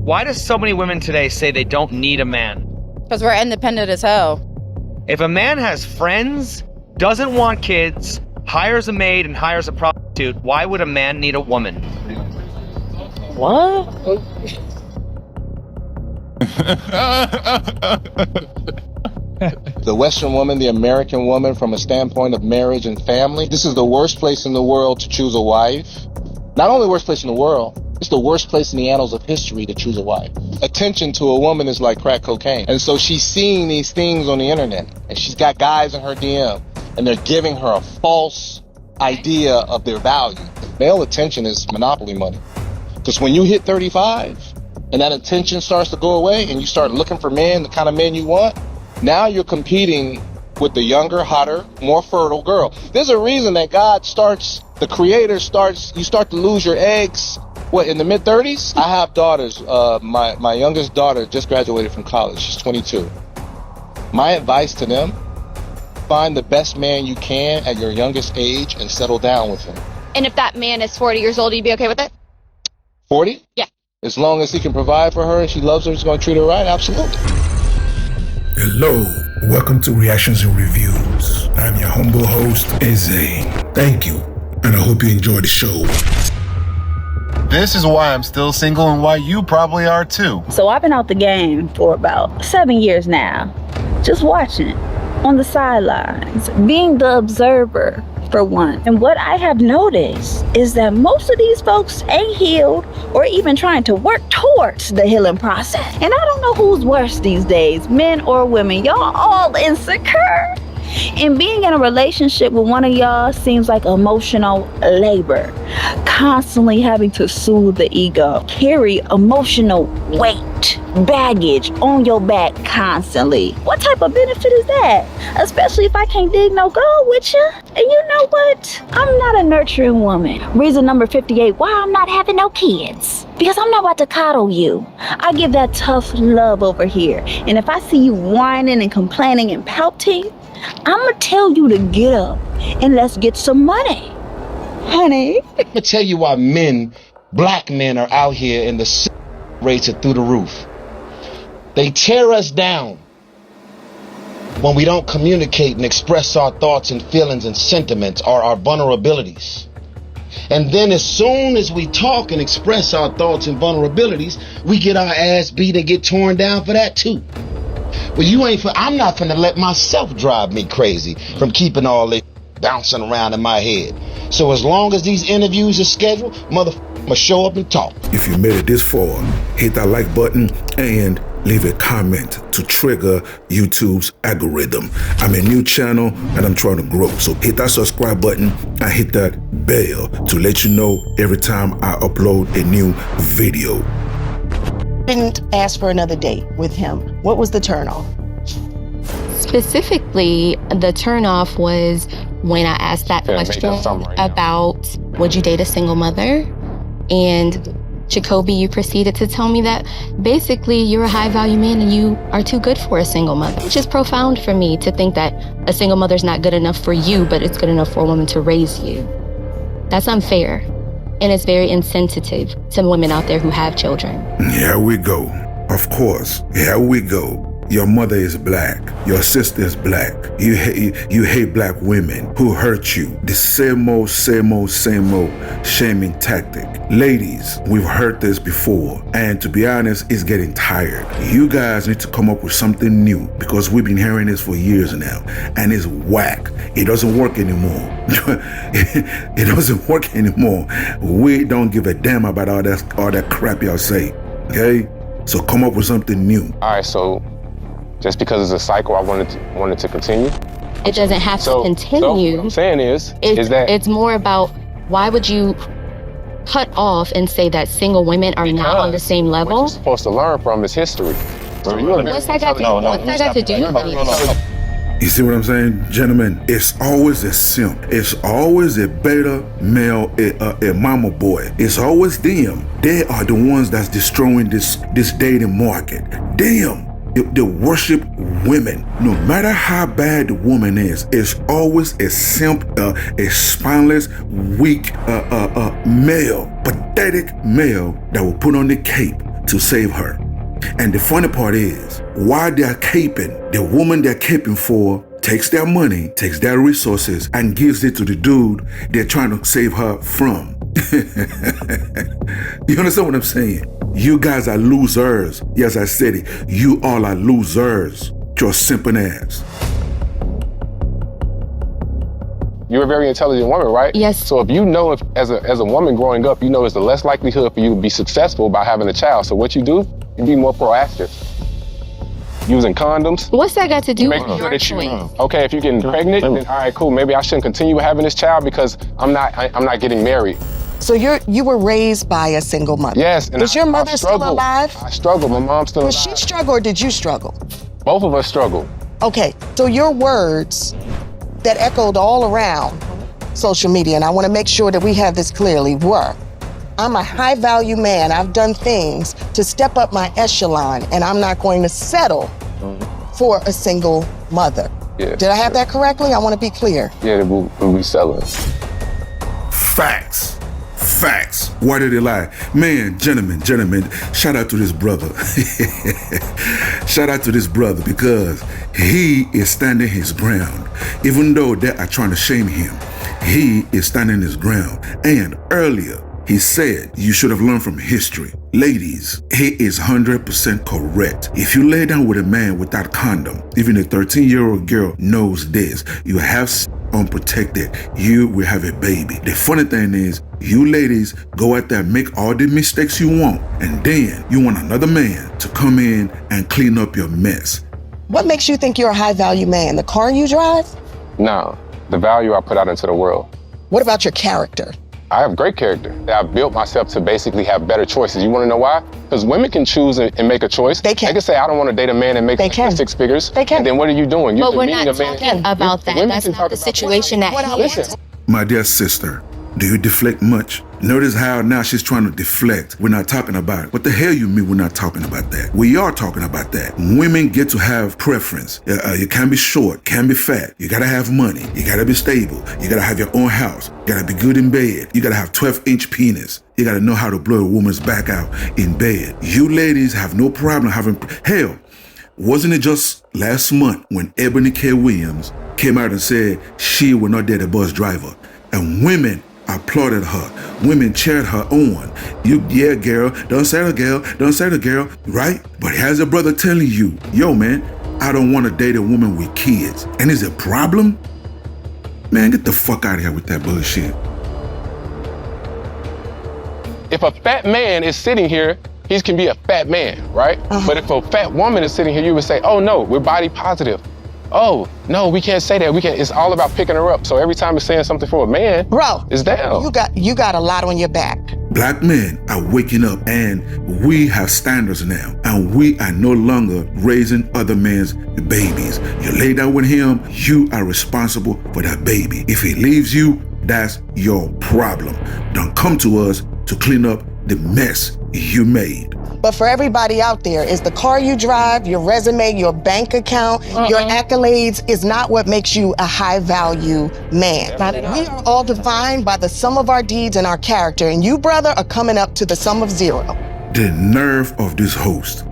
Why do so many women today say they don't need a man? Because we're independent as hell. If a man has friends, doesn't want kids, hires a maid and hires a prostitute, why would a man need a woman? What? The Western woman, the American woman, from a standpoint of marriage and family, this is the worst place in the world to choose a wife. Not only the worst place in the world, it's the worst place in the annals of history to choose a wife. Attention to a woman is like crack cocaine. And so she's seeing these things on the internet, and she's got guys in her DM, and they're giving her a false idea of their value. Male attention is monopoly money. Because when you hit 35, and that attention starts to go away, and you start looking for men, the kind of men you want, now you're competing with the younger, hotter, more fertile girl. There's a reason that the creator starts, you start to lose your eggs, in the mid-30s? I have daughters. My youngest daughter just graduated from college. She's 22. My advice to them, find the best man you can at your youngest age and settle down with him. And if that man is 40 years old, you'd be okay with it? 40? Yeah. As long as he can provide for her and she loves her, he's going to treat her right, absolutely. Hello, welcome to Reactions and Reviews. I'm your humble host, Eze. Thank you, and I hope you enjoy the show. This is why I'm still single and why you probably are too. So I've been out the game for about 7 years now, just watching on the sidelines, being the observer for one. And what I have noticed is that most of these folks ain't healed or even trying to work towards the healing process. And I don't know who's worse these days, men or women. Y'all all insecure. And being in a relationship with one of y'all seems like emotional labor. Constantly having to soothe the ego, carry emotional weight, baggage on your back constantly. What type of benefit is that? Especially if I can't dig no gold with you. And you know what? I'm not a nurturing woman. Reason number 58, why I'm not having no kids. Because I'm not about to coddle you. I give that tough love over here. And if I see you whining and complaining and pouting, I'm gonna tell you to get up and let's get some money, honey. I'm gonna tell you why black men are out here and the rates are through the roof. They tear us down when we don't communicate and express our thoughts and feelings and sentiments or our vulnerabilities. And then as soon as we talk and express our thoughts and vulnerabilities, we get our ass beat and get torn down for that too. Well, I'm not finna let myself drive me crazy from keeping all this bouncing around in my head. So as long as these interviews are scheduled, I'ma show up and talk. If you made it this far, hit that like button and leave a comment to trigger YouTube's algorithm. I'm a new channel and I'm trying to grow. So hit that subscribe button and hit that bell to let you know every time I upload a new video. Didn't ask for another date with him. What was the turnoff? Specifically, the turnoff was when I asked that question about would you date a single mother? And Jacoby, you proceeded to tell me that basically you're a high value man and you are too good for a single mother, which is profound for me to think that a single mother's not good enough for you, but it's good enough for a woman to raise you. That's unfair. And it's very insensitive to women out there who have children. Here we go. Of course, here we go. Your mother is black. Your sister is black. You hate black women who hurt you. The same old shaming tactic. Ladies, we've heard this before. And to be honest, it's getting tired. You guys need to come up with something new because we've been hearing this for years now. And it's whack. It doesn't work anymore. It doesn't work anymore. We don't give a damn about all that crap y'all say. Okay? So come up with something new. All right, so just because it's a cycle, I wanted to continue. It doesn't have to continue. So what I'm saying is that it's more about why would you cut off and say that single women are not on the same level? What you're supposed to learn from is history. What's that got to do with anything? You see what I'm saying, gentlemen? It's always a simp. It's always a beta male, a mama boy. It's always them. They are the ones that's destroying this dating market. Damn. They worship women. No matter how bad the woman is, it's always a simp, a spineless, weak male, pathetic male that will put on the cape to save her. And the funny part is, while they're caping, the woman they're caping for takes their money, takes their resources, and gives it to the dude they're trying to save her from. You understand what I'm saying? You guys are losers. Yes, I said it. You all are losers. Your simple ass. You're a very intelligent woman, right? Yes. So if you know, if as a woman growing up, you know it's the less likelihood for you to be successful by having a child. So what you do, you be more proactive. Using condoms. What's that got to do with Making sure your that you, choice? okay, if you're getting pregnant, then all right, cool. Maybe I shouldn't continue having this child because I'm not getting married. So you were raised by a single mother. Yes. And Was your mother still struggled. alive? I struggled. My mom's still Was alive. she struggle or did you struggle? Both of us struggled. Okay, so your words that echoed all around social media, and I want to make sure that we have this clearly, were, I'm a high value man. I've done things to step up my echelon, and I'm not going to settle for a single mother. Yeah. Did I have that correctly? I want to be clear. Yeah, we selling. Facts. Facts. Why did they lie? Man, gentlemen, shout out to this brother. Shout out to this brother because he is standing his ground. Even though they are trying to shame him, he is standing his ground. And earlier, he said you should have learned from history. Ladies, he is 100% correct. If you lay down with a man without condom, even a 13-year-old girl knows this. You have unprotected, you will have a baby. The funny thing is, you ladies go out there and make all the mistakes you want, and then you want another man to come in and clean up your mess. What makes you think you're a high value man? The car you drive? No, the value I put out into the world. What about your character? I have great character. I've built myself to basically have better choices. You want to know why? Because women can choose and make a choice. They can. They can say, I don't want to date a man and make 6 figures. They can. And then what are you doing? You're But we're demeaning not a man. talking about that. Women That's can not talk the about situation that What I he want is. to- My dear sister, do you deflect much? Notice how now she's trying to deflect. We're not talking about it. What the hell you mean we're not talking about that? We are talking about that. Women get to have preference. You can't be short, can't be fat. You gotta have money. You gotta be stable. You gotta have your own house. You gotta be good in bed. You gotta have 12-inch penis. You gotta know how to blow a woman's back out in bed. You ladies have no problem having, hell, wasn't it just last month when Ebony K. Williams came out and said she will not date a bus driver? And women applauded her. Women cheered her on. Yeah, girl, don't say the girl, right? But here's a brother telling you, yo, man, I don't want to date a woman with kids. And is it a problem? Man, get the fuck out of here with that bullshit. If a fat man is sitting here, he can be a fat man, right? But if a fat woman is sitting here, you would say, oh no, we're body positive. Oh, no, we can't say that. It's all about picking her up. So every time it's saying something for a man, Bro, it's down. you got a lot on your back. Black men are waking up and we have standards now. And we are no longer raising other men's babies. You lay down with him, you are responsible for that baby. If he leaves you, that's your problem. Don't come to us to clean up the mess you made. But for everybody out there, is the car you drive, your resume, your bank account, your accolades is not what makes you a high value man. We are all defined by the sum of our deeds and our character, and you, brother, are coming up to the sum of 0. The nerve of this host,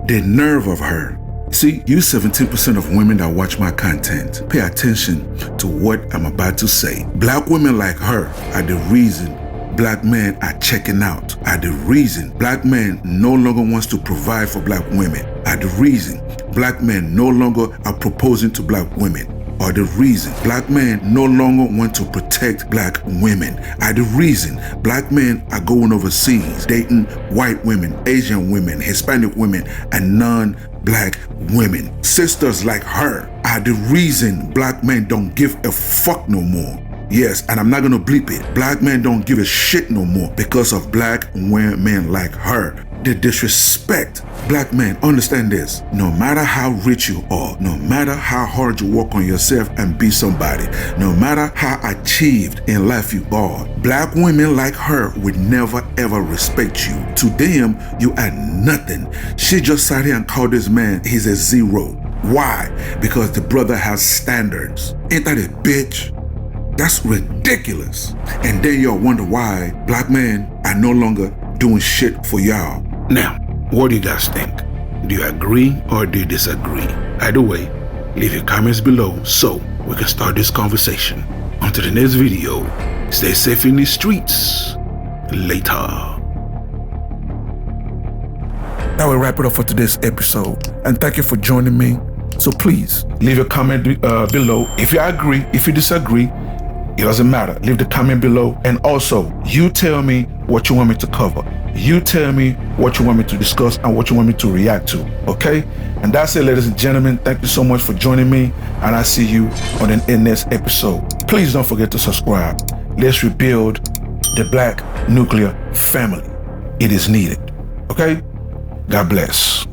the nerve of her. See, you 17% of women that watch my content, pay attention to what I'm about to say. Black women like her are the reason Black men are checking out, are the reason Black men no longer wants to provide for Black women, are the reason Black men no longer are proposing to Black women, are the reason Black men no longer want to protect Black women, are the reason Black men are going overseas, dating white women, Asian women, Hispanic women, and non-Black women. Sisters like her are the reason Black men don't give a fuck no more. Yes, and I'm not gonna bleep it. Black men don't give a shit no more because of Black women like her. The disrespect. Black men, understand this. No matter how rich you are, no matter how hard you work on yourself and be somebody, no matter how achieved in life you are, Black women like her would never ever respect you. To them, you are nothing. She just sat here and called this man, he's a 0. Why? Because the brother has standards. Ain't that a bitch? That's ridiculous. And then y'all wonder why Black men are no longer doing shit for y'all. Now, what do you guys think? Do you agree or do you disagree? Either way, leave your comments below so we can start this conversation. Until the next video, stay safe in the streets. Later. That will wrap it up for today's episode, and thank you for joining me. So please leave a comment below. If you agree, if you disagree, it doesn't matter. Leave the comment below, and also you tell me what you want me to cover. You tell me what you want me to discuss and what you want me to react to. Okay? And that's it, ladies and gentlemen. Thank you so much for joining me, and I'll see you on the next episode. Please don't forget to subscribe. Let's rebuild the Black nuclear family. It is needed. Okay? God bless.